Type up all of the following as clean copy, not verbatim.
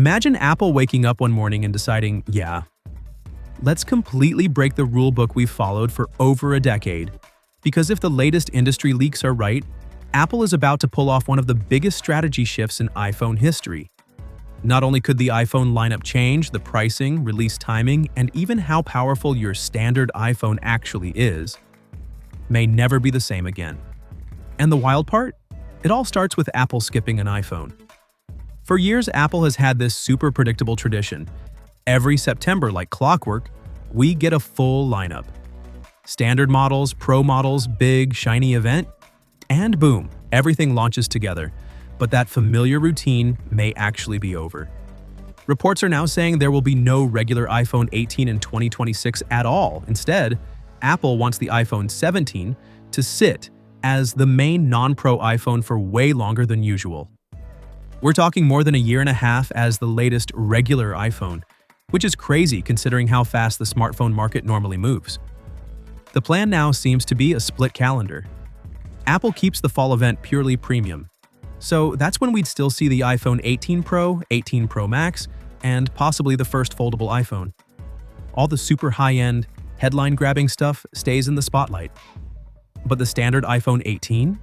Imagine Apple waking up one morning and deciding, yeah, let's completely break the rulebook we've followed for over a decade. Because if the latest industry leaks are right, Apple is about to pull off one of the biggest strategy shifts in iPhone history. Not only could the iPhone lineup change, the pricing, release timing, and even how powerful your standard iPhone actually is, may never be the same again. And the wild part? It all starts with Apple skipping an iPhone. For years, Apple has had this super predictable tradition. Every September, like clockwork, we get a full lineup. Standard models, Pro models, big, shiny event, and boom, everything launches together. But that familiar routine may actually be over. Reports are now saying there will be no regular iPhone 18 in 2026 at all. Instead, Apple wants the iPhone 17 to sit as the main non-Pro iPhone for way longer than usual. We're talking more than a year and a half as the latest regular iPhone, which is crazy considering how fast the smartphone market normally moves. The plan now seems to be a split calendar. Apple keeps the fall event purely premium, so that's when we'd still see the iPhone 18 Pro, 18 Pro Max, and possibly the first foldable iPhone. All the super high-end, headline-grabbing stuff stays in the spotlight. But the standard iPhone 18?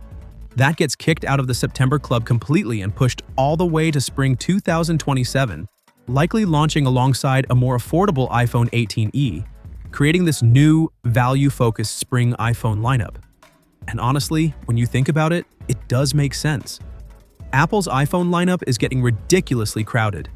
That gets kicked out of the September club completely and pushed all the way to spring 2027, likely launching alongside a more affordable iPhone 18e, creating this new, value-focused spring iPhone lineup. And honestly, when you think about it, it does make sense. Apple's iPhone lineup is getting ridiculously crowded.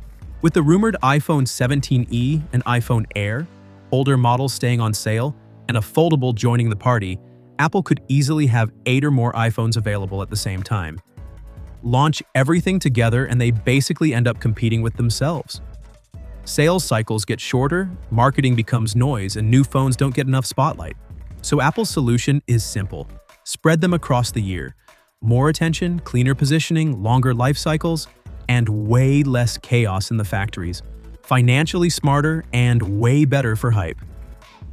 With the rumored iPhone 17e and iPhone Air, older models staying on sale, and a foldable joining the party, Apple could easily have 8 or more iPhones available at the same time. Launch everything together and they basically end up competing with themselves. Sales cycles get shorter, marketing becomes noise, and new phones don't get enough spotlight. So Apple's solution is simple. Spread them across the year. More attention, cleaner positioning, longer life cycles, and way less chaos in the factories. Financially smarter and way better for hype.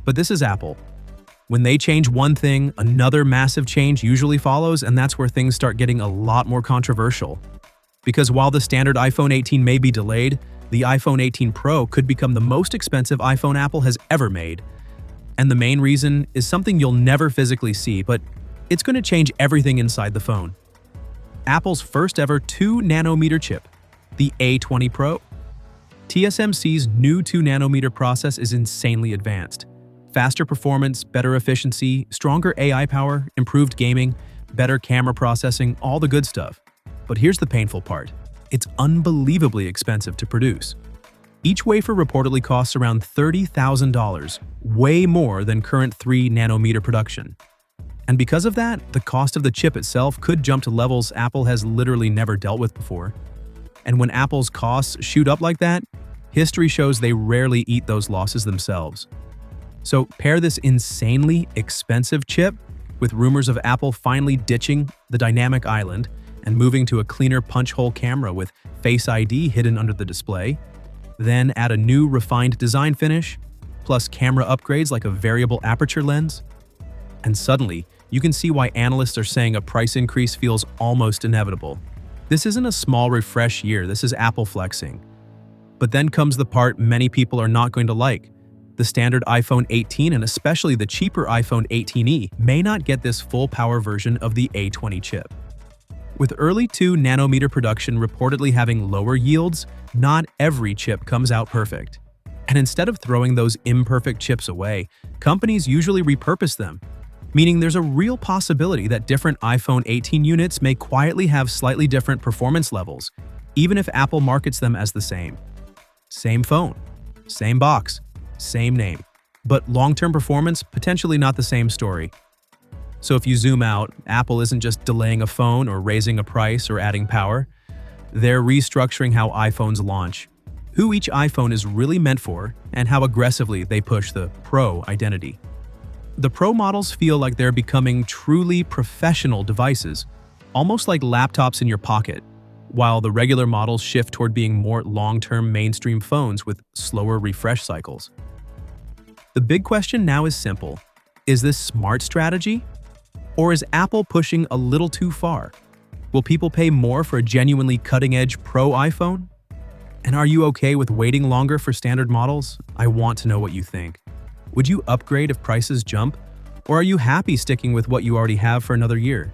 But this is Apple. When they change one thing, another massive change usually follows, and that's where things start getting a lot more controversial. Because while the standard iPhone 18 may be delayed, the iPhone 18 Pro could become the most expensive iPhone Apple has ever made. And the main reason is something you'll never physically see, but it's going to change everything inside the phone. Apple's first ever 2nm chip, the A20 Pro. TSMC's new 2nm process is insanely advanced. Faster performance, better efficiency, stronger AI power, improved gaming, better camera processing, all the good stuff. But here's the painful part. It's unbelievably expensive to produce. Each wafer reportedly costs around $30,000, way more than current 3nm production. And because of that, the cost of the chip itself could jump to levels Apple has literally never dealt with before. And when Apple's costs shoot up like that, history shows they rarely eat those losses themselves. So pair this insanely expensive chip with rumors of Apple finally ditching the dynamic island and moving to a cleaner punch-hole camera with Face ID hidden under the display, then add a new refined design finish, plus camera upgrades like a variable aperture lens, and suddenly, you can see why analysts are saying a price increase feels almost inevitable. This isn't a small refresh year, this is Apple flexing. But then comes the part many people are not going to like. The standard iPhone 18 and especially the cheaper iPhone 18e may not get this full power version of the A20 chip. With early 2nm production reportedly having lower yields, not every chip comes out perfect. And instead of throwing those imperfect chips away, companies usually repurpose them, meaning there's a real possibility that different iPhone 18 units may quietly have slightly different performance levels, even if Apple markets them as the same. Same phone, same box, same name. But long-term performance, potentially not the same story. So if you zoom out, Apple isn't just delaying a phone or raising a price or adding power. They're restructuring how iPhones launch, who each iPhone is really meant for, and how aggressively they push the Pro identity. The Pro models feel like they're becoming truly professional devices, almost like laptops in your pocket, while the regular models shift toward being more long-term mainstream phones with slower refresh cycles. The big question now is simple. Is this smart strategy? Or is Apple pushing a little too far? Will people pay more for a genuinely cutting-edge Pro iPhone? And are you okay with waiting longer for standard models? I want to know what you think. Would you upgrade if prices jump? Or are you happy sticking with what you already have for another year?